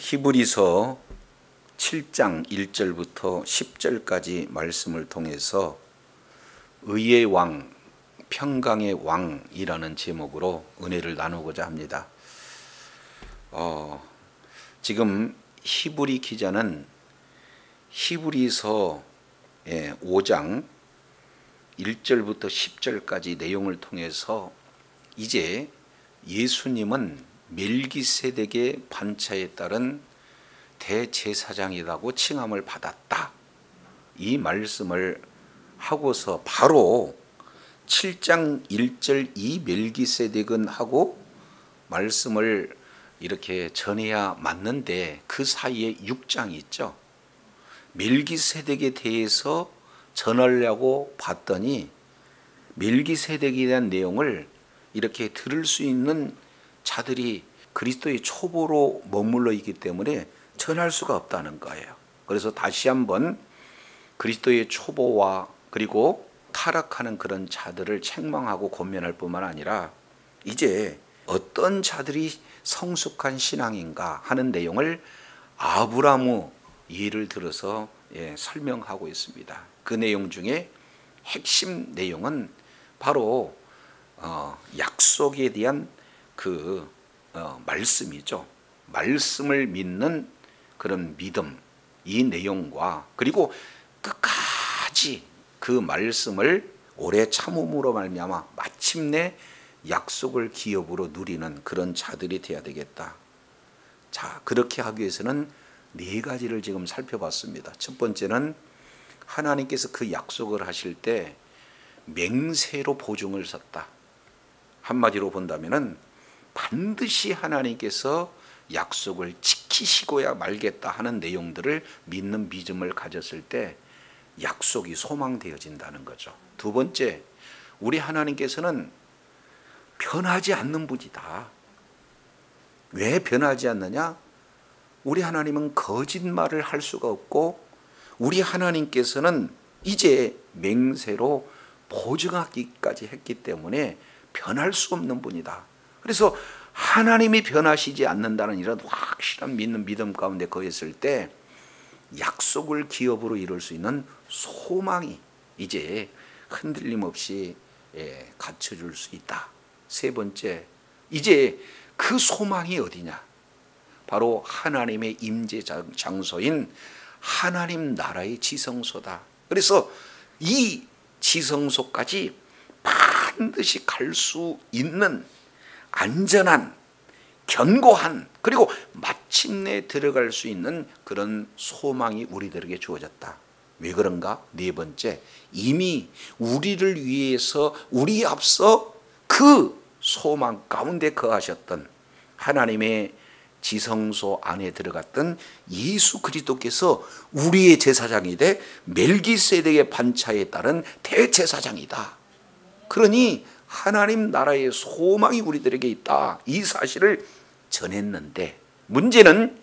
히브리서 7장 1절부터 10절까지 말씀을 통해서 의의 왕, 평강의 왕이라는 제목으로 은혜를 나누고자 합니다. 지금 히브리 기자는 히브리서 5장 1절부터 10절까지 내용을 통해서 이제 예수님은 멜기세덱의 반차에 따른 대제사장이라고 칭함을 받았다, 이 말씀을 하고서 바로 7장 1절 이 멜기세덱은 하고 말씀을 이렇게 전해야 맞는데 그 사이에 6장이 있죠. 멜기세덱에 대해서 전하려고 봤더니 멜기세덱에 대한 내용을 이렇게 들을 수 있는 자들이 그리스도의 초보로 머물러 있기 때문에 전할 수가 없다는 거예요. 그래서 다시 한번 그리스도의 초보와 그리고 타락하는 그런 자들을 책망하고 권면할 뿐만 아니라 이제 어떤 자들이 성숙한 신앙인가 하는 내용을 아브라함의 예를 들어서 설명하고 있습니다. 그 내용 중에 핵심 내용은 바로 약속에 대한 그 말씀이죠. 말씀을 믿는 그런 믿음, 이 내용과 그리고 끝까지 그 말씀을 오래 참음으로 말미암아 마침내 약속을 기업으로 누리는 그런 자들이 되어야 되겠다. 자, 그렇게 하기 위해서는 네 가지를 지금 살펴봤습니다. 첫 번째는 하나님께서 그 약속을 하실 때 맹세로 보증을 섰다. 한마디로 본다면은 반드시 하나님께서 약속을 지키시고야 말겠다 하는 내용들을 믿는 믿음을 가졌을 때 약속이 소망되어진다는 거죠. 두 번째, 우리 하나님께서는 변하지 않는 분이다. 왜 변하지 않느냐? 우리 하나님은 거짓말을 할 수가 없고 우리 하나님께서는 이제 맹세로 보증하기까지 했기 때문에 변할 수 없는 분이다. 그래서 하나님이 변하시지 않는다는 이런 확실한 믿는 믿음 가운데 거했을 때 약속을 기업으로 이룰 수 있는 소망이 이제 흔들림 없이 갖춰줄 수 있다. 세 번째, 이제 그 소망이 어디냐? 바로 하나님의 임재 장소인 하나님 나라의 지성소다. 그래서 이 지성소까지 반드시 갈 수 있는 안전한, 견고한, 그리고 마침내 들어갈 수 있는 그런 소망이 우리들에게 주어졌다. 왜 그런가? 네 번째, 이미 우리를 위해서 우리 앞서 그 소망 가운데 거하셨던 하나님의 지성소 안에 들어갔던 예수 그리스도께서 우리의 제사장이 돼 멜기세덱의 반차에 따른 대제사장이다. 그러니 하나님 나라의 소망이 우리들에게 있다, 이 사실을 전했는데 문제는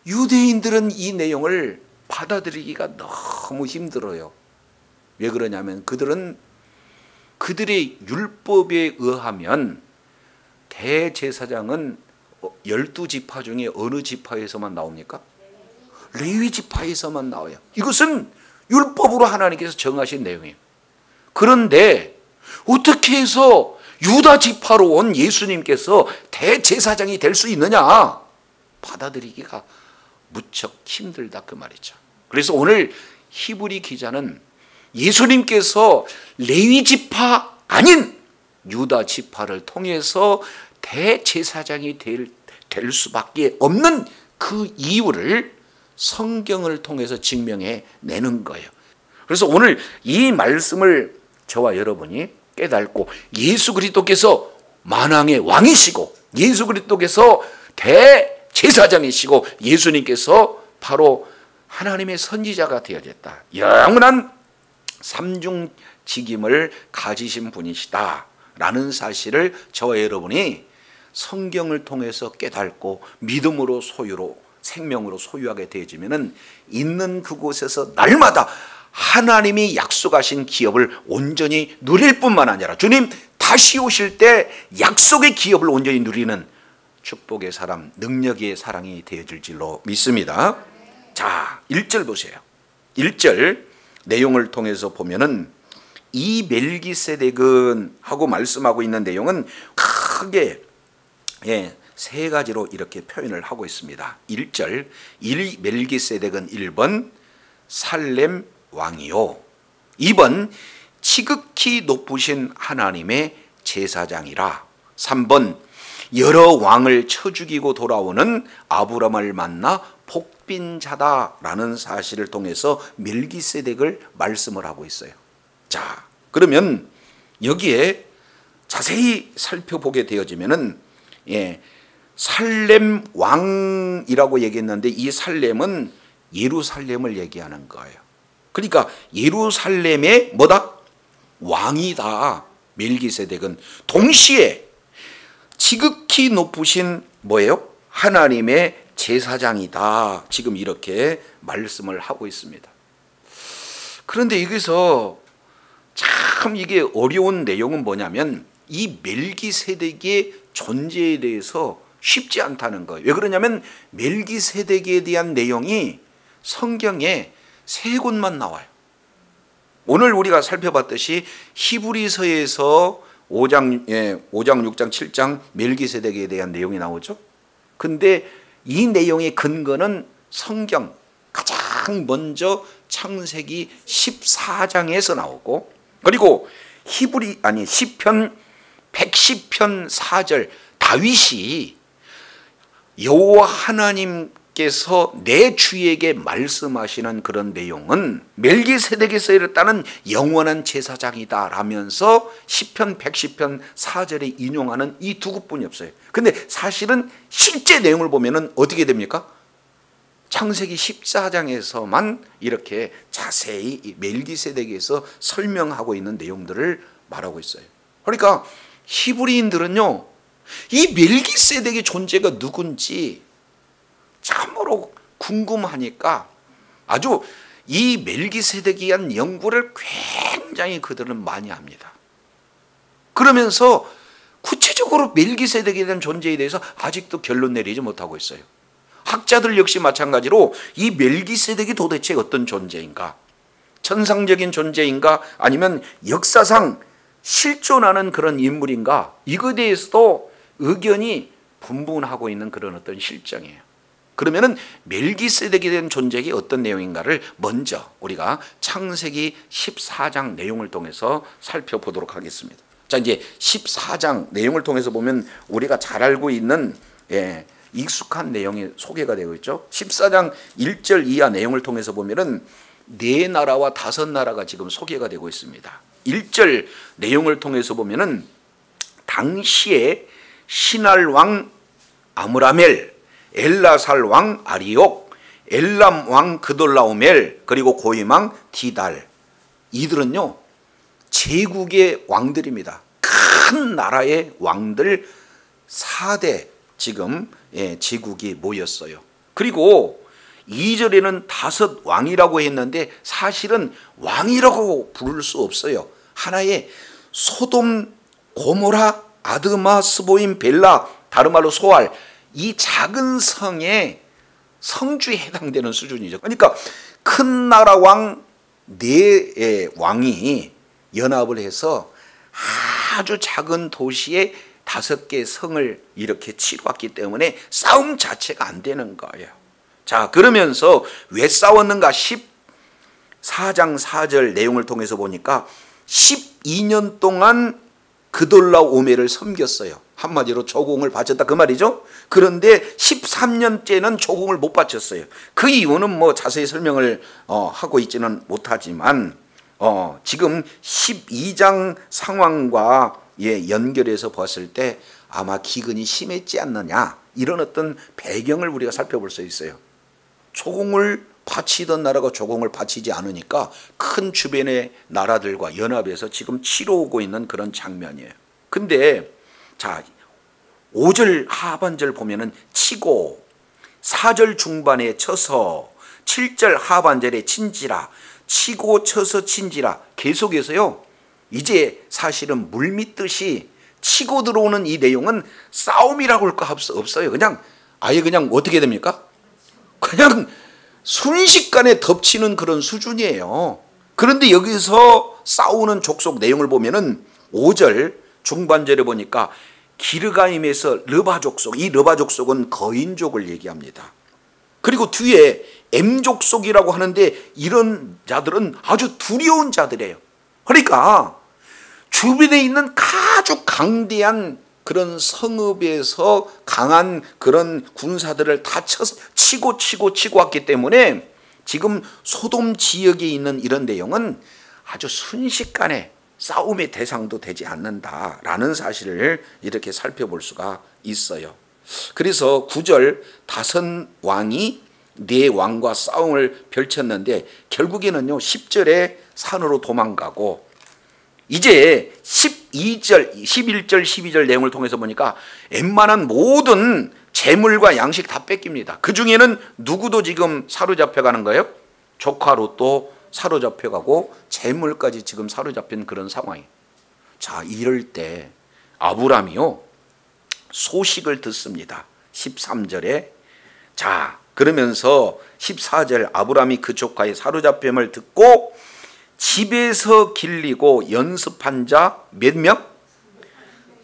유대인들은 이 내용을 받아들이기가 너무 힘들어요. 왜 그러냐면 그들은 그들의 율법에 의하면 대제사장은 12지파 중에 어느 지파에서만 나옵니까? 레위 지파에서만 나와요. 이것은 율법으로 하나님께서 정하신 내용이에요. 그런데 어떻게 해서 유다 지파로 온 예수님께서 대제사장이 될 수 있느냐? 받아들이기가 무척 힘들다, 그 말이죠. 그래서 오늘 히브리 기자는 예수님께서 레위 지파 아닌 유다 지파를 통해서 대제사장이 될 수밖에 없는 그 이유를 성경을 통해서 증명해 내는 거예요. 그래서 오늘 이 말씀을 저와 여러분이 깨닫고 예수 그리스도께서 만왕의 왕이시고 예수 그리스도께서 대제사장이시고 예수님께서 바로 하나님의 선지자가 되어졌다, 영원한 삼중직임을 가지신 분이시다 라는 사실을 저와 여러분이 성경을 통해서 깨닫고 믿음으로 소유로 생명으로 소유하게 되어지면은 있는 그곳에서 날마다 하나님이 약속하신 기업을 온전히 누릴 뿐만 아니라 주님 다시 오실 때 약속의 기업을 온전히 누리는 축복의 사람, 능력의 사랑이 되어질 줄로 믿습니다. 자, 1절 보세요. 1절 내용을 통해서 보면은 이 멜기세덱은 하고 말씀하고 있는 내용은 크게 세 가지로 이렇게 표현을 하고 있습니다. 1절, 이 멜기세덱은 1번 살렘 왕이요, 2번 지극히 높으신 하나님의 제사장이라, 3번 여러 왕을 쳐 죽이고 돌아오는 아브라함을 만나 복빈자다라는 사실을 통해서 멜기세덱을 말씀을 하고 있어요. 자, 그러면 여기에 자세히 살펴보게 되어지면은 살렘 왕이라고 얘기했는데 이 살렘은 예루살렘을 얘기하는 거예요. 그러니까 예루살렘의 뭐다? 왕이다. 멜기세덱은 동시에 지극히 높으신 뭐예요? 하나님의 제사장이다. 지금 이렇게 말씀을 하고 있습니다. 그런데 여기서 참 이게 어려운 내용은 뭐냐면 이 멜기세덱의 존재에 대해서 쉽지 않다는 거예요. 왜 그러냐면 멜기세덱에 대한 내용이 성경에 3곳만 나와요. 오늘 우리가 살펴봤듯이 히브리서에서 5장, 6장, 7장 멜기세덱에 대한 내용이 나오죠. 근데 이 내용의 근거는 성경 가장 먼저 창세기 14장에서 나오고, 그리고 시편 110편 4절 다윗이 여호와 하나님께서 내 주에게 말씀하시는 그런 내용은 멜기세덱에서 이르렀다는 영원한 제사장이다 라면서 시편 110편 4절에 인용하는 이 두 곳뿐이 없어요. 근데 사실은 실제 내용을 보면은 어떻게 됩니까? 창세기 14장에서만 이렇게 자세히 멜기세덱에서 설명하고 있는 내용들을 말하고 있어요. 그러니까 히브리인들은요, 이 멜기세덱의 존재가 누군지 참으로 궁금하니까 아주 이 멜기세덱에 대한 연구를 굉장히 그들은 많이 합니다. 그러면서 구체적으로 멜기세덱에 대한 존재에 대해서 아직도 결론 내리지 못하고 있어요. 학자들 역시 마찬가지로 이 멜기세덱이 도대체 어떤 존재인가? 천상적인 존재인가? 아니면 역사상 실존하는 그런 인물인가? 이거에 대해서도 의견이 분분하고 있는 그런 어떤 실정이에요. 그러면은 멜기세덱에 대한 존재가 어떤 내용인가를 먼저 우리가 창세기 14장 내용을 통해서 살펴보도록 하겠습니다. 자, 이제 14장 내용을 통해서 보면 우리가 잘 알고 있는 익숙한 내용이 소개가 되고 있죠. 14장 1절 이하 내용을 통해서 보면은 4나라와 5나라가 지금 소개가 되고 있습니다. 1절 내용을 통해서 보면은 당시에 시날 왕 아므라멜, 엘라살 왕 아리옥, 엘람 왕 그돌라오멜, 그리고 고임 왕 디달, 이들은요 제국의 왕들입니다. 큰 나라의 왕들 4대 지금 제국이 모였어요. 그리고 2절에는 5 왕이라고 했는데 사실은 왕이라고 부를 수 없어요. 하나의 소돔, 고모라, 아드마, 스보임, 벨라, 다른 말로 소알, 이 작은 성의 성주에 해당되는 수준이죠. 그러니까 큰 나라 왕 4왕이 연합을 해서 아주 작은 도시에 5개 성을 이렇게 치루었기 때문에 싸움 자체가 안 되는 거예요. 자, 그러면서 왜 싸웠는가? 14장 4절 내용을 통해서 보니까 12년 동안 그돌라오멜을 섬겼어요. 한마디로 조공을 바쳤다 그 말이죠. 그런데 13년째는 조공을 못 바쳤어요. 그 이유는 뭐 자세히 설명을 하고 있지는 못하지만 지금 12장 상황과 연결해서 봤을 때 아마 기근이 심했지 않느냐, 이런 어떤 배경을 우리가 살펴볼 수 있어요. 조공을 바치던 나라가 조공을 바치지 않으니까 큰 주변의 나라들과 연합해서 지금 치러오고 있는 그런 장면이에요. 근데 자, 5절 하반절 보면은 치고, 4절 중반에 쳐서, 7절 하반절에 친지라, 치고 쳐서 친지라, 계속해서요 이제 사실은 물밀듯이 치고 들어오는 이 내용은 싸움이라고 할 거 없어요. 그냥 아예 그냥 어떻게 됩니까? 그냥 순식간에 덮치는 그런 수준이에요. 그런데 여기서 싸우는 족속 내용을 보면은 5절 중반절에 보니까 기르가임에서 르바 족속, 이 르바 족속은 거인족을 얘기합니다. 그리고 뒤에 M 족속이라고 하는데 이런 자들은 아주 두려운 자들이에요. 그러니까 주변에 있는 아주 강대한 그런 성읍에서 강한 그런 군사들을 다 치고 왔기 때문에 지금 소돔 지역에 있는 이런 내용은 아주 순식간에 싸움의 대상도 되지 않는다라는 사실을 이렇게 살펴볼 수가 있어요. 그래서 9절 다섯 왕이 네 왕과 싸움을 펼쳤는데 결국에는요 10절에 산으로 도망가고 이제 12절, 11절, 12절 내용을 통해서 보니까 웬만한 모든 재물과 양식 다 뺏깁니다. 그 중에는 누구도 지금 사로잡혀가는 거예요? 조카 롯도 사로잡혀가고 재물까지 지금 사로잡힌 그런 상황이에요. 자, 이럴 때 아브람이요 소식을 듣습니다. 13절에 자 그러면서 14절 아브람이 그 조카의 사로잡힘을 듣고 집에서 길리고 연습한 자 몇 명?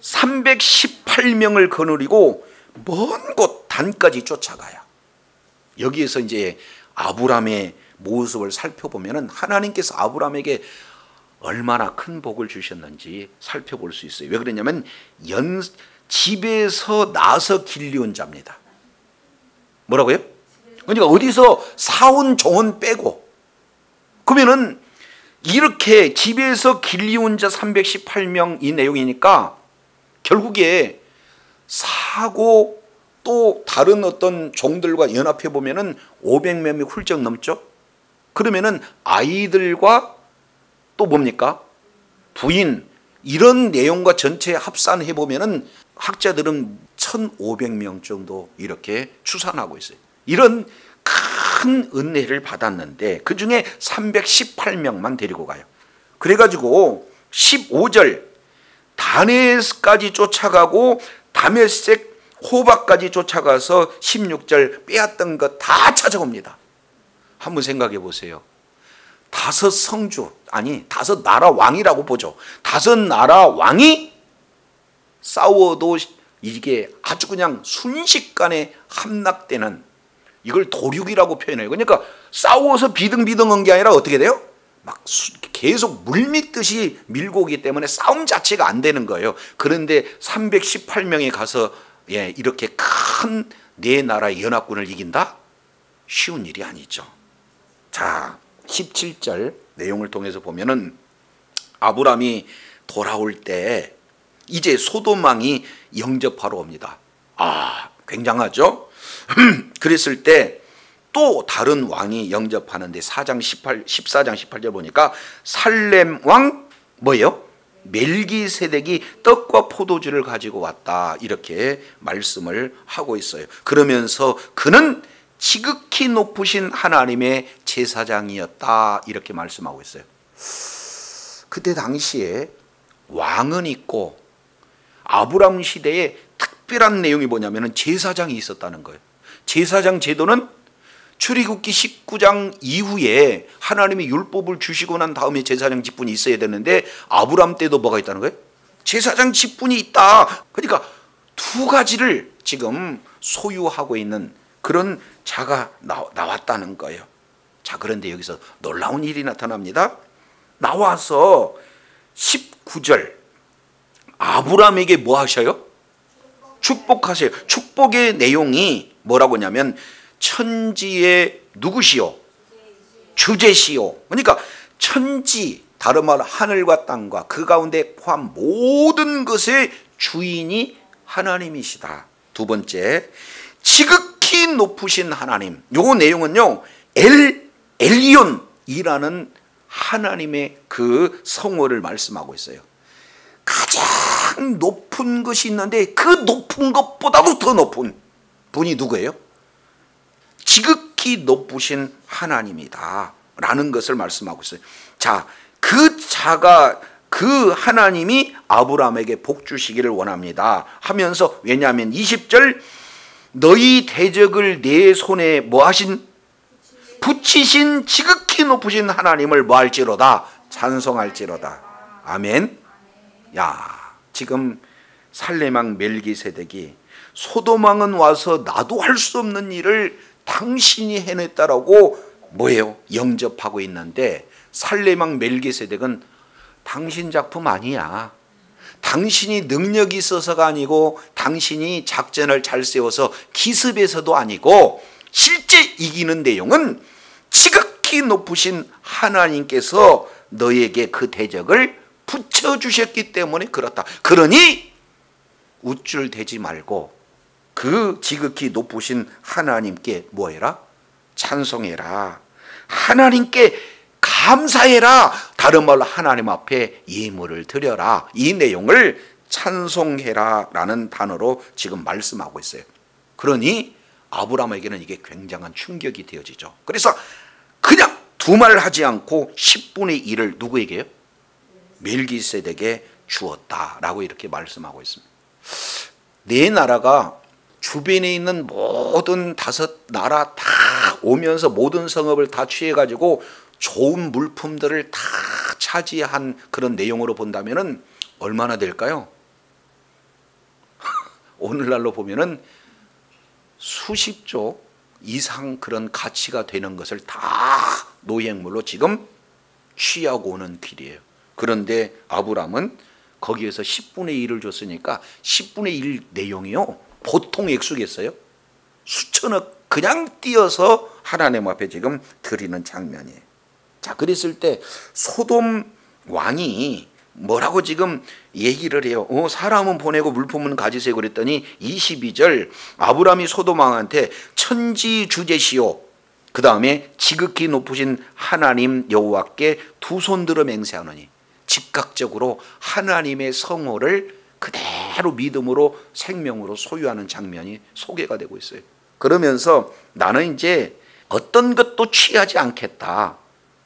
318명을 거느리고 먼 곳 단까지 쫓아가요. 여기에서 이제 아브람의 모습을 살펴보면 하나님께서 아브람에게 얼마나 큰 복을 주셨는지 살펴볼 수 있어요. 왜 그러냐면 집에서 나서 길리온 자입니다. 뭐라고요? 그러니까 어디서 사온 종은 빼고 그러면은 이렇게 집에서 길리온 자 318명 이 내용이니까 결국에 사고 또 다른 어떤 종들과 연합해 보면은 500명이 훌쩍 넘죠. 그러면은 아이들과 또 뭡니까? 부인 이런 내용과 전체 합산해 보면은 학자들은 1,500명 정도 이렇게 추산하고 있어요. 이런 큰 은혜를 받았는데 그 중에 318명만 데리고 가요. 그래가지고 15절 다네스까지 쫓아가고 다메섹 호박까지 쫓아가서 16절 빼앗던 것 다 찾아옵니다. 한번 생각해 보세요. 다섯 성주 아니 다섯 나라 왕이라고 보죠. 다섯 나라 왕이 싸워도 이게 아주 그냥 순식간에 함락되는 이걸 도륙이라고 표현해요. 그러니까 싸워서 비등비등한 게 아니라 어떻게 돼요? 막 계속 물밀듯이 밀고 오기 때문에 싸움 자체가 안 되는 거예요. 그런데 318명이 가서 이렇게 큰 네 나라의 연합군을 이긴다? 쉬운 일이 아니죠. 자, 17절 내용을 통해서 보면은 아브람이 돌아올 때 이제 소돔 왕이 영접하러 옵니다. 아, 굉장하죠? 그랬을 때 또 다른 왕이 영접하는데 14장 18절 보니까 살렘 왕 뭐예요? 멜기세덱이 떡과 포도주를 가지고 왔다 이렇게 말씀을 하고 있어요. 그러면서 그는 지극히 높으신 하나님의 제사장이었다 이렇게 말씀하고 있어요. 그때 당시에 왕은 있고 아브람 시대에 특별한 내용이 뭐냐면 제사장이 있었다는 거예요. 제사장 제도는 출애굽기 19장 이후에 하나님이 율법을 주시고 난 다음에 제사장 직분이 있어야 되는데 아브람 때도 뭐가 있다는 거예요? 제사장 직분이 있다. 그러니까 두 가지를 지금 소유하고 있는 그런 자가 나왔다는 거예요. 자, 그런데 여기서 놀라운 일이 나타납니다. 나와서 19절 아브람에게 뭐 하셔요? 축복하세요. 축복의 내용이 뭐라고 하냐면 천지의 누구시오? 주제시오. 그러니까 천지 다른 말로 하늘과 땅과 그 가운데 포함 모든 것의 주인이 하나님이시다. 두 번째 지극히 높으신 하나님. 요 내용은요 엘리온이라는 하나님의 그 성호를 말씀하고 있어요. 가장 높은 것이 있는데 그 높은 것보다도 더 높은 분이 누구예요? 지극히 높으신 하나님이다 라는 것을 말씀하고 있어요. 자, 그 자가 그 하나님이 아브라함에게 복 주시기를 원합니다 하면서, 왜냐하면 20절 너희 대적을 내 손에 뭐 하신? 붙이신 지극히 높으신 하나님을 뭐 할지로다? 찬송할지로다. 아멘. 야, 지금 살레망 멜기세덱이 소돔왕은 와서 나도 할 수 없는 일을 당신이 해냈다라고 뭐예요? 영접하고 있는데, 살레망 멜기세덱은 당신 작품 아니야. 당신이 능력이 있어서가 아니고, 당신이 작전을 잘 세워서 기습에서도 아니고, 실제 이기는 내용은 지극히 높으신 하나님께서 너에게 그 대적을 붙여주셨기 때문에 그렇다. 그러니 우쭐대지 말고 그 지극히 높으신 하나님께 뭐해라? 찬송해라. 하나님께 감사해라. 다른 말로 하나님 앞에 예물을 드려라. 이 내용을 찬송해라 라는 단어로 지금 말씀하고 있어요. 그러니 아브라함에게는 이게 굉장한 충격이 되어지죠. 그래서 그냥 두말 하지 않고 10분의 1을 누구에게요? 멜기세덱에게 주었다라고 이렇게 말씀하고 있습니다. 네 나라가 주변에 있는 모든 5 나라 다 오면서 모든 성읍을 다 취해가지고 좋은 물품들을 다 차지한 그런 내용으로 본다면은 얼마나 될까요? 오늘날로 보면은 수십조 이상 그런 가치가 되는 것을 다 노예물로 지금 취하고 오는 길이에요. 그런데 아브라함은 거기에서 10분의 1을 줬으니까 10분의 1 내용이요, 보통 액수겠어요? 수천억 그냥 띄어서 하나님 앞에 지금 드리는 장면이에요. 자, 그랬을 때 소돔 왕이 뭐라고 지금 얘기를 해요? 사람은 보내고 물품은 가지세요 그랬더니 22절 아브라함이 소돔 왕한테 천지주제시오, 그 다음에 지극히 높으신 하나님 여호와께 두 손 들어 맹세하노니, 즉각적으로 하나님의 성호를 그대로 믿음으로 생명으로 소유하는 장면이 소개가 되고 있어요. 그러면서 나는 이제 어떤 것도 취하지 않겠다,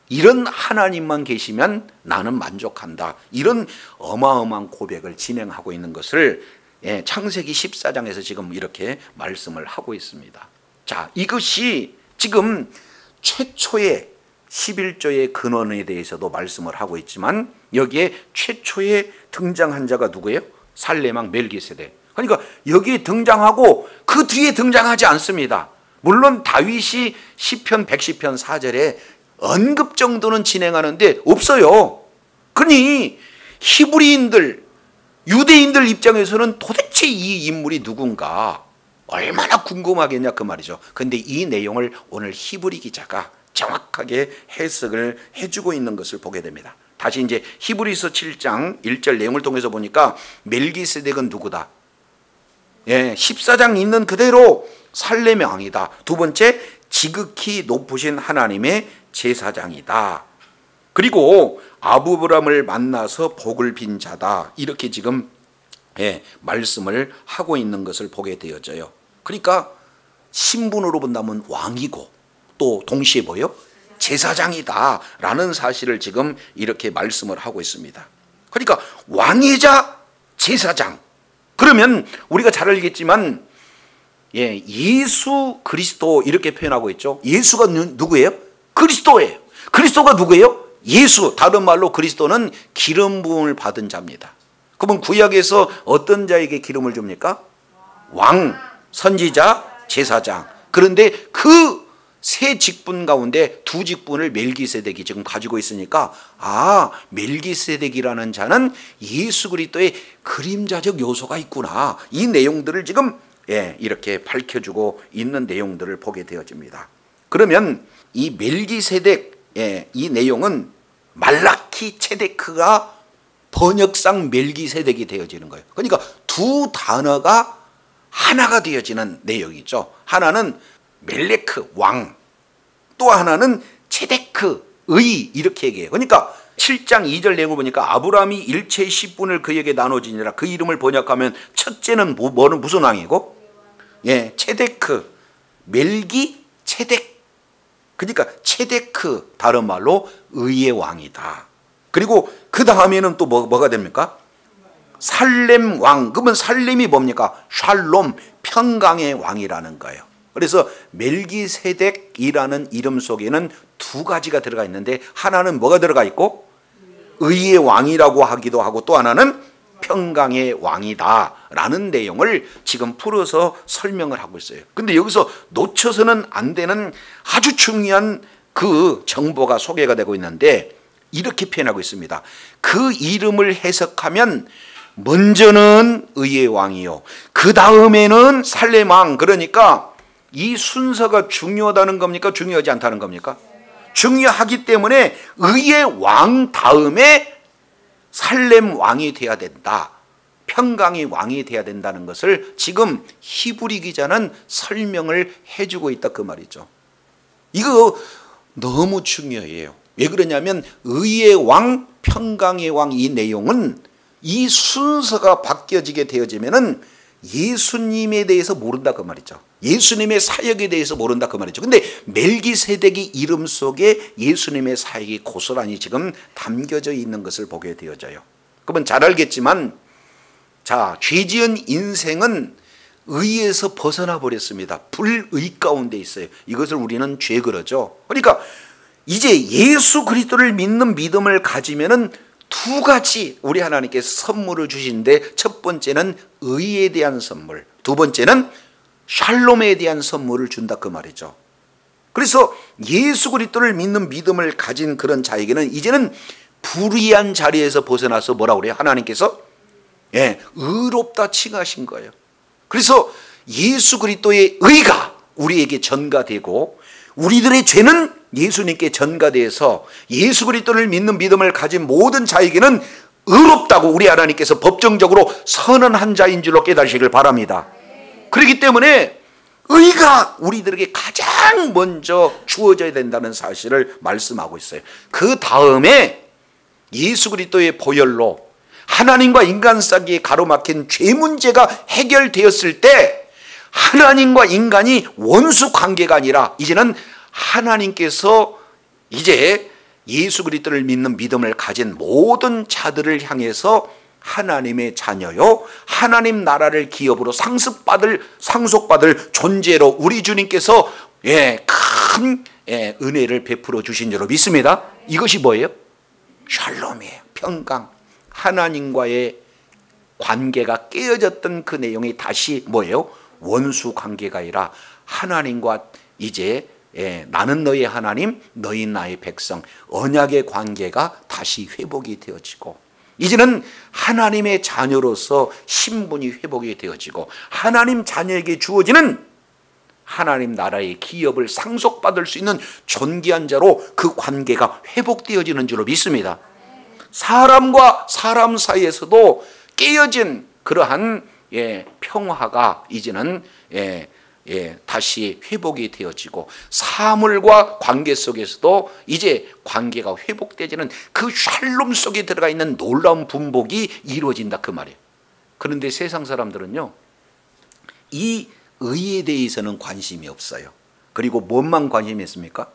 이런 하나님만 계시면 나는 만족한다, 이런 어마어마한 고백을 진행하고 있는 것을 창세기 14장에서 지금 이렇게 말씀을 하고 있습니다. 자, 이것이 지금 최초의 11조의 근원에 대해서도 말씀을 하고 있지만, 여기에 최초의 등장한 자가 누구예요? 살레망 멜기세덱. 그러니까 여기에 등장하고 그 뒤에 등장하지 않습니다. 물론 다윗이 시편 110편 4절에 언급 정도는 진행하는데 없어요. 그러니 히브리인들, 유대인들 입장에서는 도대체 이 인물이 누군가 얼마나 궁금하겠냐 그 말이죠. 그런데 이 내용을 오늘 히브리 기자가 정확하게 해석을 해주고 있는 것을 보게 됩니다. 다시 이제 히브리서 7장 1절 내용을 통해서 보니까 멜기세덱은 누구다? 14장 있는 그대로 살렘의 왕이다. 두 번째, 지극히 높으신 하나님의 제사장이다. 그리고 아브라함을 만나서 복을 빈 자다. 이렇게 지금 말씀을 하고 있는 것을 보게 되어져요. 그러니까 신분으로 본다면 왕이고 또 동시에 뭐예요? 제사장이다 라는 사실을 지금 이렇게 말씀을 하고 있습니다. 그러니까 왕이자 제사장, 그러면 우리가 잘 알겠지만 예수 그리스도 이렇게 표현하고 있죠. 예수가 누구예요? 그리스도예요. 그리스도가 누구예요? 예수. 다른 말로 그리스도는 기름 부음을 받은 자입니다. 그러면 구약에서 어떤 자에게 기름을 줍니까? 왕, 선지자, 제사장. 그런데 그 세 직분 가운데 두 직분을 멜기세덱이 지금 가지고 있으니까, 멜기세덱이라는 자는 예수 그리스도의 그림자적 요소가 있구나, 이 내용들을 지금 이렇게 밝혀주고 있는 내용들을 보게 되어집니다. 그러면 이 멜기세덱 이 내용은 말라키 체데크가 번역상 멜기세덱이 되어지는 거예요. 그러니까 두 단어가 하나가 되어지는 내용이죠. 하나는 멜레크 왕, 또 하나는 체데크 의, 이렇게 얘기해요. 그러니까 7장 2절 내용을 보니까 아브라함이 일체의 10분을 그에게 나눠지니라. 그 이름을 번역하면 첫째는 뭐는 무슨 왕이고? 체데크, 멜기 체덱. 그러니까 체데크, 다른 말로 의의 왕이다. 그리고 그 다음에는 또 뭐가 됩니까? 살렘 왕. 그러면 살렘이 뭡니까? 샬롬, 평강의 왕이라는 거예요. 그래서 멜기세덱이라는 이름 속에는 두 가지가 들어가 있는데, 하나는 뭐가 들어가 있고 의의 왕이라고 하기도 하고, 또 하나는 평강의 왕이다 라는 내용을 지금 풀어서 설명을 하고 있어요. 근데 여기서 놓쳐서는 안 되는 아주 중요한 그 정보가 소개가 되고 있는데, 이렇게 표현하고 있습니다. 그 이름을 해석하면 먼저는 의의 왕이요, 그 다음에는 살렘 왕. 그러니까 이 순서가 중요하다는 겁니까? 중요하지 않다는 겁니까? 중요하기 때문에 의의 왕 다음에 살렘 왕이 돼야 된다, 평강의 왕이 돼야 된다는 것을 지금 히브리 기자는 설명을 해주고 있다 그 말이죠. 이거 너무 중요해요. 왜 그러냐면 의의 왕, 평강의 왕, 이 내용은 이 순서가 바뀌어지게 되어지면은 예수님에 대해서 모른다 그 말이죠. 예수님의 사역에 대해서 모른다 그 말이죠. 근데 멜기세덱의 이름 속에 예수님의 사역이 고스란히 지금 담겨져 있는 것을 보게 되어져요. 그러면 잘 알겠지만, 자, 죄지은 인생은 의에서 벗어나 버렸습니다. 불의 가운데 있어요. 이것을 우리는 죄 그러죠. 그러니까 이제 예수 그리스도를 믿는 믿음을 가지면은 두 가지 우리 하나님께서 선물을 주시는데, 첫 번째는 의에 대한 선물, 두 번째는 샬롬에 대한 선물을 준다 그 말이죠. 그래서 예수 그리스도를 믿는 믿음을 가진 그런 자에게는 이제는 불의한 자리에서 벗어나서 뭐라고 그래요? 하나님께서 의롭다 칭하신 거예요. 그래서 예수 그리스도의 의가 우리에게 전가되고, 우리들의 죄는 예수님께 전가되어서 예수 그리스도를 믿는 믿음을 가진 모든 자에게는 의롭다고 우리 하나님께서 법정적으로 선언한 자인 줄로 깨달으시길 바랍니다. 그렇기 때문에 의가 우리들에게 가장 먼저 주어져야 된다는 사실을 말씀하고 있어요. 그 다음에 예수 그리스도의 보혈로 하나님과 인간 사이에 가로막힌 죄 문제가 해결되었을 때, 하나님과 인간이 원수 관계가 아니라 이제는 하나님께서 이제 예수 그리스도를 믿는 믿음을 가진 모든 자들을 향해서 하나님의 자녀요, 하나님 나라를 기업으로 상속받을 존재로 우리 주님께서 큰 은혜를 베풀어 주신 줄로 믿습니다. 이것이 뭐예요? 샬롬이에요. 평강. 하나님과의 관계가 깨어졌던 그 내용이 다시 뭐예요? 원수 관계가 아니라 하나님과 이제 나는 너의 하나님, 너희 나의 백성, 언약의 관계가 다시 회복이 되어지고, 이제는 하나님의 자녀로서 신분이 회복이 되어지고, 하나님 자녀에게 주어지는 하나님 나라의 기업을 상속받을 수 있는 존귀한 자로 그 관계가 회복되어지는 줄로 믿습니다. 사람과 사람 사이에서도 깨어진 그러한 평화가 이제는 다시 회복이 되어지고, 사물과 관계 속에서도 이제 관계가 회복되지는 그 샬롬 속에 들어가 있는 놀라운 분복이 이루어진다 그 말이에요. 그런데 세상 사람들은요, 이 의에 대해서는 관심이 없어요. 그리고 뭔만 관심이 있습니까?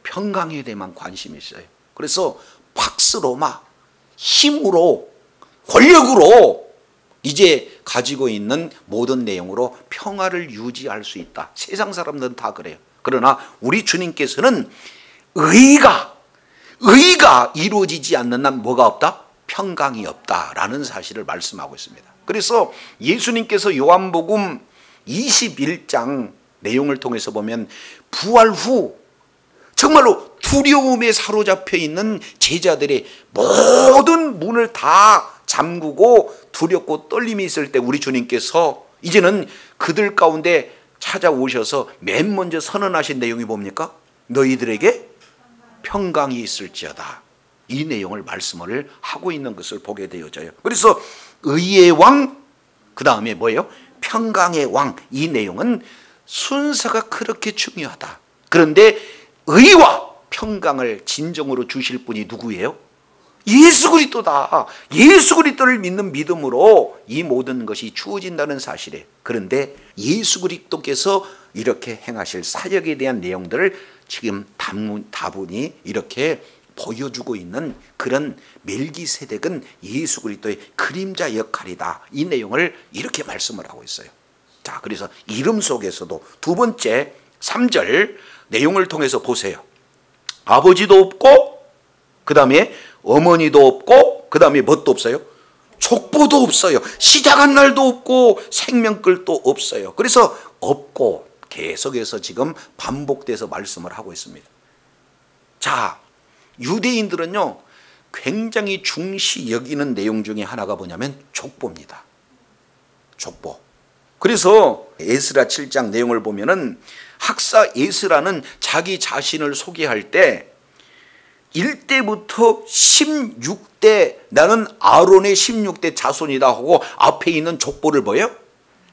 평강에 대해만 관심이 있어요. 그래서 팍스로 막 힘으로, 권력으로 이제 가지고 있는 모든 내용으로 평화를 유지할 수 있다. 세상 사람들은 다 그래요. 그러나 우리 주님께서는 의가 이루어지지 않는 한 뭐가 없다? 평강이 없다라는 사실을 말씀하고 있습니다. 그래서 예수님께서 요한복음 21장 내용을 통해서 보면, 부활 후 정말로 두려움에 사로잡혀 있는 제자들의 모든 문을 다 잠그고 두렵고 떨림이 있을 때 우리 주님께서 이제는 그들 가운데 찾아오셔서 맨 먼저 선언하신 내용이 뭡니까? 너희들에게 평강이 있을지어다. 이 내용을 말씀을 하고 있는 것을 보게 되어져요. 그래서 의의 왕, 그 다음에 뭐예요? 평강의 왕. 이 내용은 순서가 그렇게 중요하다. 그런데 의와 평강을 진정으로 주실 분이 누구예요? 예수 그리스도다. 예수 그리스도를 믿는 믿음으로 이 모든 것이 주어진다는 사실이에요. 그런데 예수 그리스도께서 이렇게 행하실 사역에 대한 내용들을 지금 다분히 이렇게 보여주고 있는 그런 멜기세덱은 예수 그리스도의 그림자 역할이다. 이 내용을 이렇게 말씀을 하고 있어요. 자, 그래서 이름 속에서도 두 번째 3절 내용을 통해서 보세요. 아버지도 없고 그 다음에 어머니도 없고 그 다음에 뭣도 없어요? 족보도 없어요. 시작한 날도 없고 생명글도 없어요. 그래서 없고 계속해서 지금 반복돼서 말씀을 하고 있습니다. 자, 유대인들은요 굉장히 중시 여기는 내용 중에 하나가 뭐냐면 족보입니다. 족보. 그래서 에스라 7장 내용을 보면은 학사 에스라는 자기 자신을 소개할 때 1대부터 16대 나는 아론의 16대 자손이다 하고 앞에 있는 족보를 보여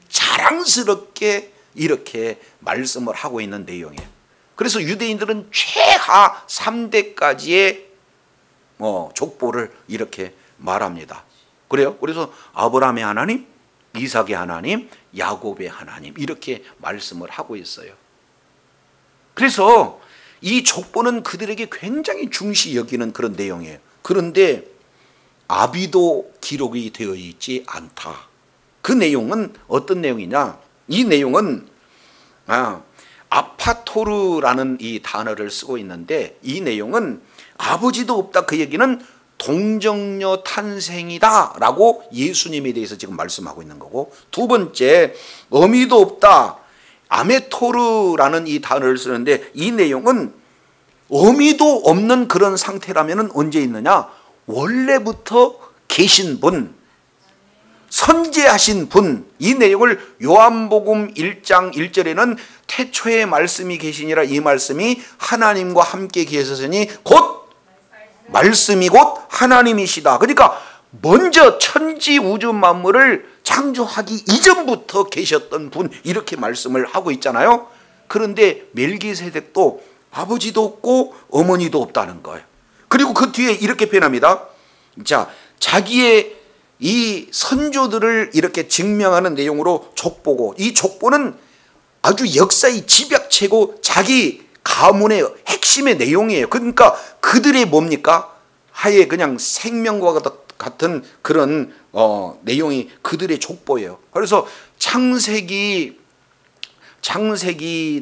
자랑스럽게 이렇게 말씀을 하고 있는 내용이에요. 그래서 유대인들은 최하 3대까지의 족보를 이렇게 말합니다. 그래요? 그래서 아브라함의 하나님, 이삭의 하나님, 야곱의 하나님 이렇게 말씀을 하고 있어요. 그래서 이 족보는 그들에게 굉장히 중시 여기는 그런 내용이에요. 그런데 아비도 기록이 되어 있지 않다. 그 내용은 어떤 내용이냐? 이 내용은 아파토르라는 이 단어를 쓰고 있는데 이 내용은 아버지도 없다. 그 얘기는 동정녀 탄생이다 라고 예수님에 대해서 지금 말씀하고 있는 거고, 두 번째 어미도 없다. 아메토르라는 이 단어를 쓰는데 이 내용은 어미도 없는 그런 상태라면 언제 있느냐? 원래부터 계신 분, 선지하신 분. 이 내용을 요한복음 1장 1절에는 태초에 말씀이 계시니라. 이 말씀이 하나님과 함께 계셨으니 곧 말씀이 곧 하나님이시다. 그러니까 먼저 천지 우주 만물을 창조하기 이전부터 계셨던 분, 이렇게 말씀을 하고 있잖아요. 그런데 멜기세덱도 아버지도 없고 어머니도 없다는 거예요. 그리고 그 뒤에 이렇게 표현합니다. 자, 자기의 이 선조들을 이렇게 증명하는 내용으로 족보고, 이 족보는 아주 역사의 집약체고 자기 가문의 핵심의 내용이에요. 그러니까 그들의 뭡니까? 하에 그냥 생명과 같은 그런 내용이 그들의 족보예요. 그래서 창세기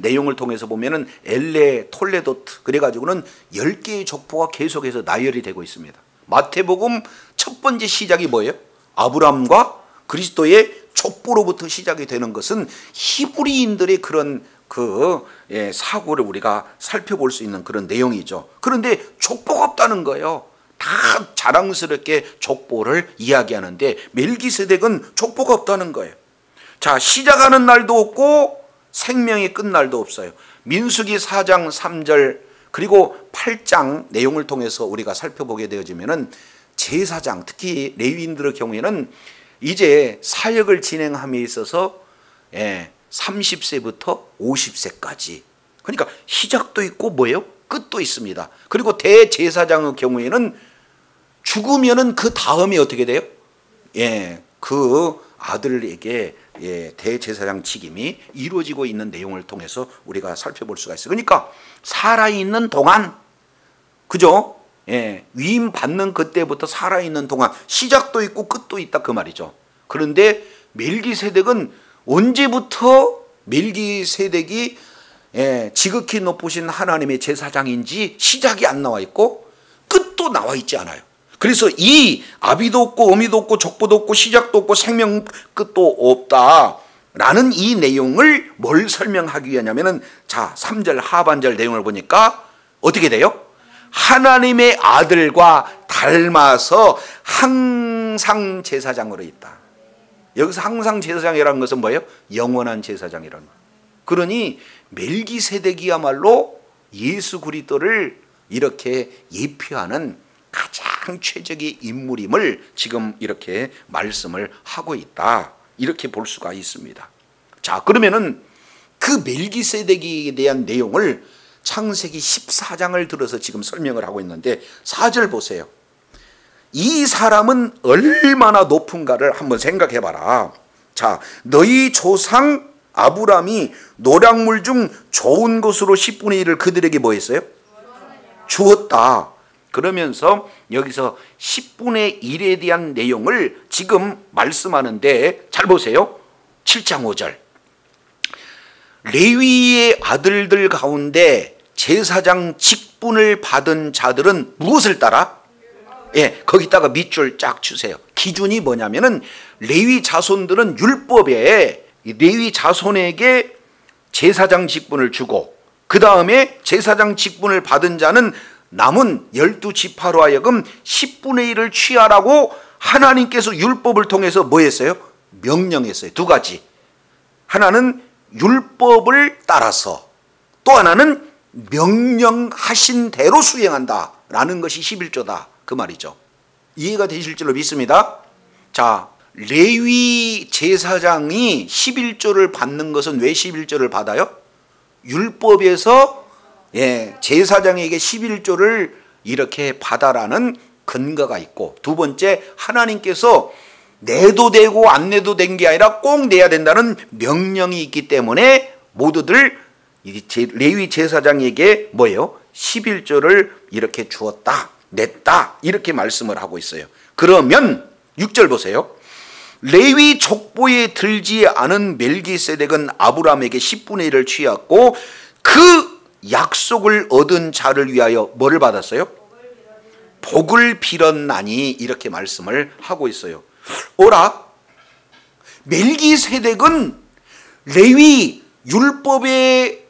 내용을 통해서 보면은 엘레, 톨레도트 그래가지고는 10개의 족보가 계속해서 나열이 되고 있습니다. 마태복음 첫 번째 시작이 뭐예요? 아브라함과 그리스도의 족보로부터 시작이 되는 것은 히브리인들의 그런 사고를 우리가 살펴볼 수 있는 그런 내용이죠. 그런데 족보가 없다는 거예요. 다 자랑스럽게 족보를 이야기하는데 멜기세덱은 족보가 없다는 거예요. 자, 시작하는 날도 없고 생명이 끝 날도 없어요. 민수기 4장 3절 그리고 8장 내용을 통해서 우리가 살펴보게 되어지면은 제사장, 특히 레위인들의 경우에는 이제 사역을 진행함에 있어서 30세부터 50세까지, 그러니까 시작도 있고 뭐예요? 끝도 있습니다. 그리고 대제사장의 경우에는 죽으면은 그 다음에 어떻게 돼요? 그 아들에게 대제사장 직임이 이루어지고 있는 내용을 통해서 우리가 살펴볼 수가 있어요. 그러니까 살아있는 동안, 그죠? 위임 받는 그때부터 살아있는 동안 시작도 있고 끝도 있다 그 말이죠. 그런데 멜기세덱은 언제부터 멜기세덱이 지극히 높으신 하나님의 제사장인지 시작이 안 나와 있고 끝도 나와 있지 않아요. 그래서 이 아비도 없고 어미도 없고 족보도 없고 시작도 없고 생명 끝도 없다라는 이 내용을 뭘 설명하기 위하냐면은, 자 3절 하반절 내용을 보니까 어떻게 돼요? 하나님의 아들과 닮아서 항상 제사장으로 있다. 여기서 항상 제사장이라는 것은 뭐예요? 영원한 제사장이라는 거예요. 그러니 멜기세덱이야말로 예수 그리스도를 이렇게 예표하는 가장 최적의 인물임을 지금 이렇게 말씀을 하고 있다. 이렇게 볼 수가 있습니다. 자, 그러면은 그 멜기세덱에 대한 내용을 창세기 14장을 들어서 지금 설명을 하고 있는데 4절 보세요. 이 사람은 얼마나 높은가를 한번 생각해 봐라. 자, 너희 조상 아브라함이 노량물 중 좋은 것으로 10분의 1을 그들에게 뭐 했어요? 주었다. 그러면서 여기서 10분의 1에 대한 내용을 지금 말씀하는데 잘 보세요. 7장 5절. 레위의 아들들 가운데 제사장 직분을 받은 자들은 무엇을 따라? 거기다가 밑줄 쫙 주세요. 기준이 뭐냐면은 레위 자손들은 율법에 레위 자손에게 제사장 직분을 주고 그 다음에 제사장 직분을 받은 자는 남은 12지파로 하여금 10분의 1을 취하라고 하나님께서 율법을 통해서 뭐 했어요? 명령했어요. 두 가지. 하나는 율법을 따라서, 또 하나는 명령하신 대로 수행한다 라는 것이 11조다 그 말이죠. 이해가 되실 줄로 믿습니다. 자, 레위 제사장이 11조를 받는 것은 왜 11조를 받아요? 율법에서 제사장에게 11조를 이렇게 받아라는 근거가 있고, 두 번째, 하나님께서 내도 되고 안 내도 된 게 아니라 꼭 내야 된다는 명령이 있기 때문에 모두들 레위 제사장에게 뭐예요? 11조를 이렇게 주었다, 냈다, 이렇게 말씀을 하고 있어요. 그러면 6절 보세요. 레위 족보에 들지 않은 멜기세덱은 아브라함에게 10분의 1을 취하고 그 약속을 얻은 자를 위하여 뭐를 받았어요? 복을 빌었나니, 이렇게 말씀을 하고 있어요. 오라, 멜기세덱은 레위 율법에도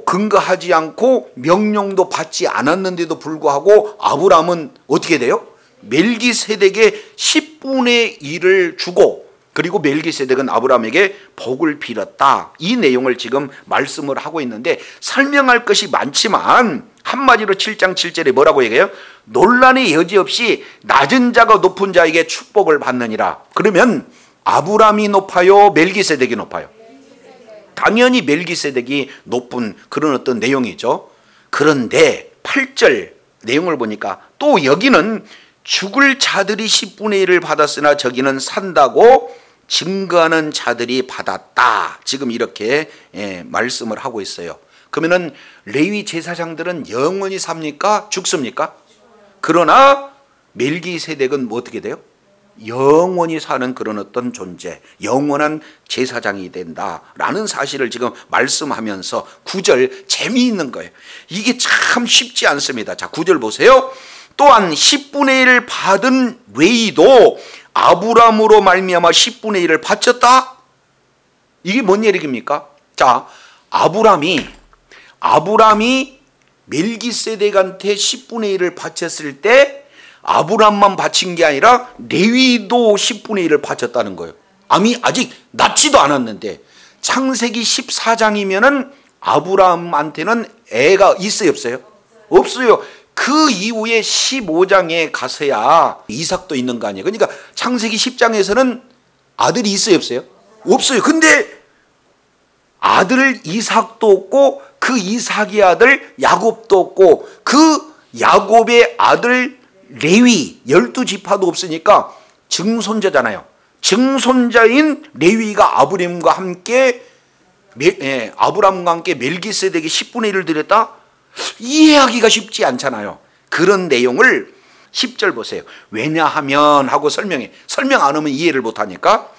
근거하지 않고 명령도 받지 않았는데도 불구하고 아브라함은 어떻게 돼요? 멜기세덱에 10분의 1을 주고, 그리고 멜기세덱은 아브라함에게 복을 빌었다. 이 내용을 지금 말씀을 하고 있는데 설명할 것이 많지만 한마디로 7장 7절에 뭐라고 얘기해요? 논란의 여지 없이 낮은 자가 높은 자에게 축복을 받느니라. 그러면 아브라함이 높아요? 멜기세덱이 높아요? 당연히 멜기세덱이 높은 그런 어떤 내용이죠. 그런데 8절 내용을 보니까 또 여기는 죽을 자들이 10분의 1을 받았으나 저기는 산다고 증거하는 자들이 받았다. 지금 이렇게 말씀을 하고 있어요. 그러면은 레위 제사장들은 영원히 삽니까? 죽습니까? 그러나 멜기세덱은 뭐 어떻게 돼요? 영원히 사는 그런 어떤 존재, 영원한 제사장이 된다라는 사실을 지금 말씀하면서 9절 재미있는 거예요. 이게 참 쉽지 않습니다. 자, 9절 보세요. 또한 10분의 1을 받은 외이도 아브라함으로 말미암아 10분의 1을 바쳤다? 이게 뭔 얘기입니까? 자, 아브라함이 멜기세덱한테 10분의 1을 바쳤을 때 아브라함만 바친 게 아니라 레위도 10분의 1을 바쳤다는 거예요. 아직 낳지도 않았는데, 창세기 14장이면은 아브라함한테는 애가 있어요, 없어요? 없어요. 그 이후에 15장에 가서야 이삭도 있는 거 아니에요. 그러니까 창세기 10장에서는 아들이 있어요, 없어요? 없어요. 근데 아들 이삭도 없고 그 이삭의 아들 야곱도 없고 그 야곱의 아들 레위 12지파도 없으니까 증손자잖아요. 증손자인 레위가 아브라함과 함께 멜기세덱이 10분의 1을 드렸다? 이해하기가 쉽지 않잖아요. 그런 내용을 10절 보세요. 왜냐하면 하고 설명 안 하면 이해를 못하니까,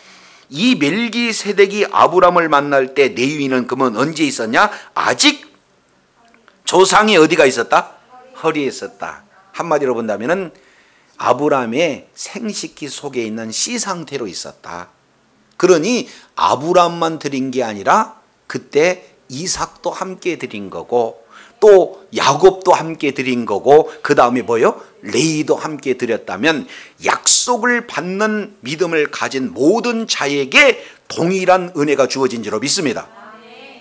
이 멜기세덱이 아브라함을 만날 때 레위는 그러면 언제 있었냐? 아직 조상이 어디가 있었다? 허리에 있었다. 한마디로 본다면은 아브라함의 생식기 속에 있는 씨 상태로 있었다. 그러니 아브라함만 드린 게 아니라 그때 이삭도 함께 드린 거고, 또 야곱도 함께 드린 거고, 그 다음에 뭐요? 레위도 함께 드렸다면 약속을 받는 믿음을 가진 모든 자에게 동일한 은혜가 주어진 줄로 믿습니다.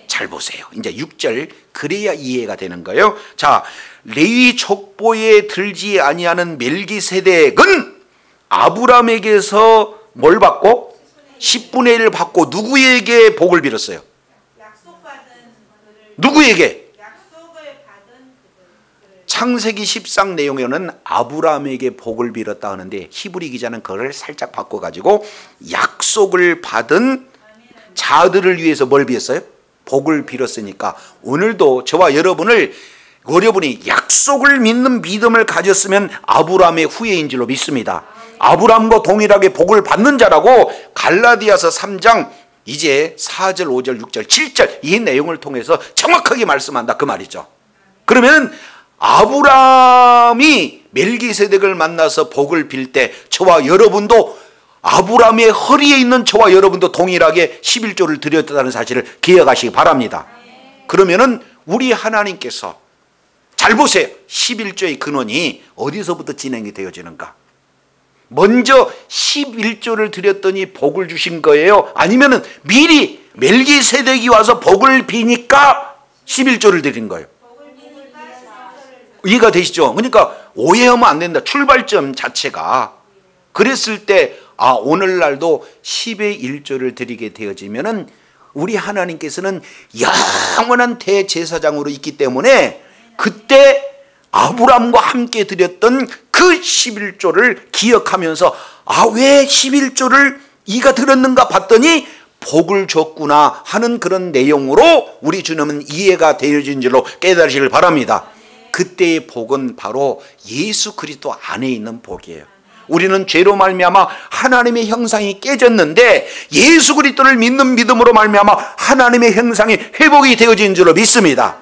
잘 보세요. 이제 6절, 그래야 이해가 되는 거예요. 자, 레위 족보에 들지 아니하는 멜기세덱은 아브라함에게서 뭘 받고? 10분의 1을 받고 누구에게 복을 빌었어요? 누구에게? 창세기 10장 내용에는 아브라함에게 복을 빌었다 하는데 히브리 기자는 그걸 살짝 바꿔가지고 약속을 받은 자들을 위해서 뭘 빌었어요? 복을 빌었으니까 오늘도 저와 여러분을 어려보니 약속을 믿는 믿음을 가졌으면 아브라함의 후예인 줄로 믿습니다. 아브라함과 동일하게 복을 받는 자라고 갈라디아서 3장 이제 4절, 5절, 6절, 7절 이 내용을 통해서 정확하게 말씀한다 그 말이죠. 그러면 아브라함이 멜기세덱을 만나서 복을 빌 때 저와 여러분도 아브라함의 허리에 있는 저와 여러분도 동일하게 11조를 드렸다는 사실을 기억하시기 바랍니다. 그러면은 우리 하나님께서 잘 보세요. 11조의 근원이 어디서부터 진행이 되어지는가? 먼저 11조를 드렸더니 복을 주신 거예요? 아니면은 미리 멜기세덱이 와서 복을 비니까 11조를 드린 거예요? 이해가 되시죠? 그러니까 오해하면 안 된다. 출발점 자체가 그랬을 때 오늘날도 10의 1조를 드리게 되어지면은 우리 하나님께서는 영원한 대제사장으로 있기 때문에 그때 아브라함과 함께 드렸던 그 11조를 기억하면서 왜 11조를 이가 드렸는가 봤더니 복을 줬구나 하는 그런 내용으로 우리 주님은 이해가 되어진 줄로 깨달으시길 바랍니다. 그때의 복은 바로 예수 그리스도 안에 있는 복이에요. 우리는 죄로 말미암아 하나님의 형상이 깨졌는데 예수 그리스도를 믿는 믿음으로 말미암아 하나님의 형상이 회복이 되어진 줄로 믿습니다.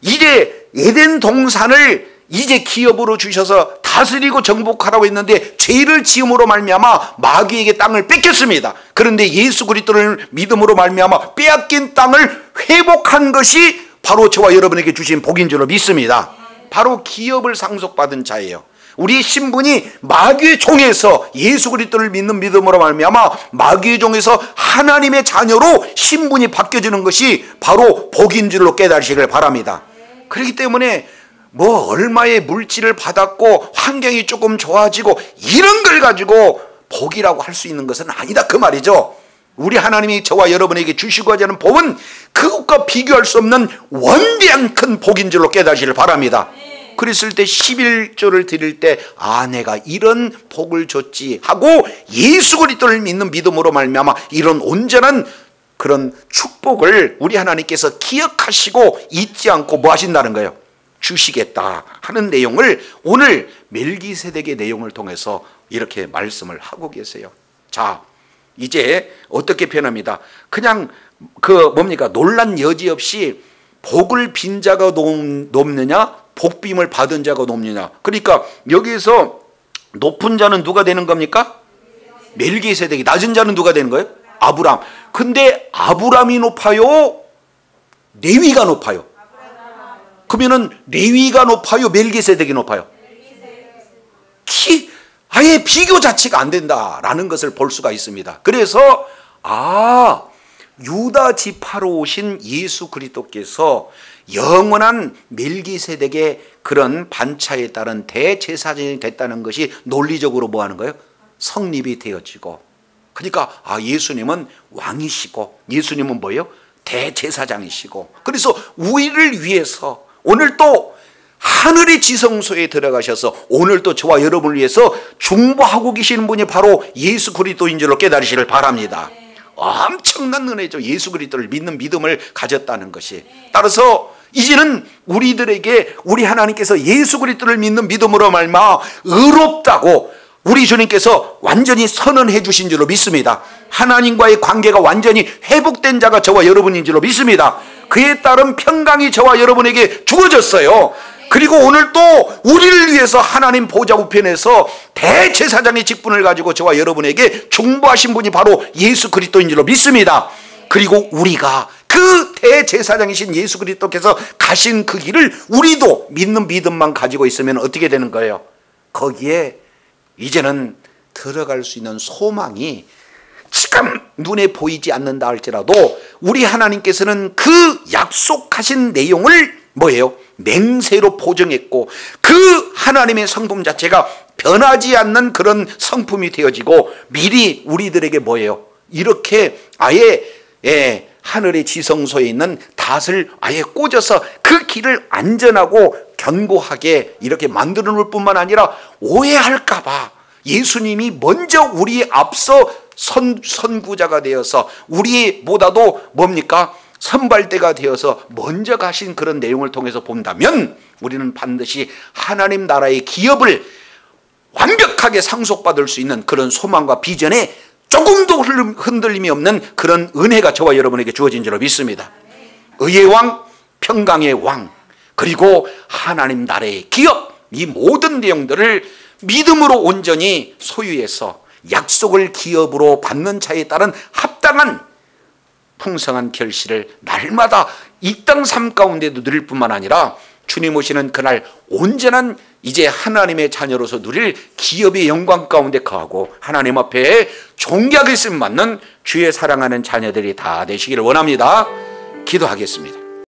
이제 에덴 동산을 이제 기업으로 주셔서 다스리고 정복하라고 했는데 죄를 지음으로 말미암아 마귀에게 땅을 뺏겼습니다. 그런데 예수 그리스도를 믿음으로 말미암아 빼앗긴 땅을 회복한 것이 바로 저와 여러분에게 주신 복인 줄로 믿습니다. 바로 기업을 상속받은 자예요. 우리의 신분이 마귀의 종에서 예수 그리스도를 믿는 믿음으로 말미암아 마귀의 종에서 하나님의 자녀로 신분이 바뀌어지는 것이 바로 복인 줄로 깨달으시길 바랍니다. 그렇기 때문에 얼마의 물질을 받았고 환경이 조금 좋아지고 이런 걸 가지고 복이라고 할 수 있는 것은 아니다 그 말이죠. 우리 하나님이 저와 여러분에게 주시고자 하는 복은 그것과 비교할 수 없는 원대한 큰 복인 줄로 깨달으시길 바랍니다. 그랬을 때 11조를 드릴 때 내가 이런 복을 줬지 하고 예수 그리스도를 믿는 믿음으로 말미암아 이런 온전한 그런 축복을 우리 하나님께서 기억하시고 잊지 않고 뭐 하신다는 거예요? 주시겠다 하는 내용을 오늘 멜기세덱의 내용을 통해서 이렇게 말씀을 하고 계세요. 자, 이제 어떻게 표현합니다. 그냥 논란 여지 없이 복을 빈 자가 높느냐 복빔을 받은 자가 높느냐. 그러니까 여기서 높은 자는 누가 되는 겁니까? 멜기세덱이. 낮은 자는 누가 되는 거예요? 아브람. 근데 아브람이 높아요? 레위가 높아요? 그러면은 레위가 높아요? 멜기세덱이 높아요? 아예 비교 자체가 안 된다라는 것을 볼 수가 있습니다. 그래서 유다 지파로 오신 예수 그리스도께서 영원한 멜기세덱의 그런 반차에 따른 대제사장이 됐다는 것이 논리적으로 뭐 하는 거예요? 성립이 되어지고, 그러니까 예수님은 왕이시고 예수님은 뭐예요? 대제사장이시고, 그래서 우리를 위해서 오늘 또 하늘의 지성소에 들어가셔서 오늘 또 저와 여러분을 위해서 중보하고 계시는 분이 바로 예수 그리스도인 줄로 깨달으시길 바랍니다. 엄청난 은혜죠. 예수 그리스도를 믿는 믿음을 가졌다는 것이. 따라서 이제는 우리들에게 우리 하나님께서 예수 그리스도를 믿는 믿음으로 말미암아 의롭다고 우리 주님께서 완전히 선언해 주신 줄로 믿습니다. 하나님과의 관계가 완전히 회복된 자가 저와 여러분인 줄로 믿습니다. 그에 따른 평강이 저와 여러분에게 주어졌어요. 그리고 오늘 또 우리를 위해서 하나님 보좌 우편에서 대제사장의 직분을 가지고 저와 여러분에게 중보하신 분이 바로 예수 그리스도인 줄로 믿습니다. 그리고 우리가 그 대제사장이신 예수 그리스도께서 가신 그 길을 우리도 믿는 믿음만 가지고 있으면 어떻게 되는 거예요? 거기에 이제는 들어갈 수 있는 소망이 지금 눈에 보이지 않는다 할지라도 우리 하나님께서는 그 약속하신 내용을 뭐예요? 맹세로 보증했고 그 하나님의 성품 자체가 변하지 않는 그런 성품이 되어지고 미리 우리들에게 뭐예요? 이렇게 아예 하늘의 지성소에 있는 닷을 아예 꽂아서 그 길을 안전하고 견고하게 이렇게 만들어 놓을 뿐만 아니라 오해할까 봐 예수님이 먼저 우리 앞서 선구자가 되어서 우리보다도 뭡니까? 선발대가 되어서 먼저 가신 그런 내용을 통해서 본다면 우리는 반드시 하나님 나라의 기업을 완벽하게 상속받을 수 있는 그런 소망과 비전에 조금도 흔들림이 없는 그런 은혜가 저와 여러분에게 주어진 줄로 믿습니다. 의의 왕, 평강의 왕, 그리고 하나님 나라의 기업, 이 모든 내용들을 믿음으로 온전히 소유해서 약속을 기업으로 받는 자에 따른 합당한 풍성한 결실을 날마다 이 땅 삶 가운데도 누릴 뿐만 아니라 주님 오시는 그날 온전한 이제 하나님의 자녀로서 누릴 기업의 영광 가운데 거하고 하나님 앞에 존귀하게 쓰임 받는 주의 사랑하는 자녀들이 다 되시기를 원합니다. 기도하겠습니다.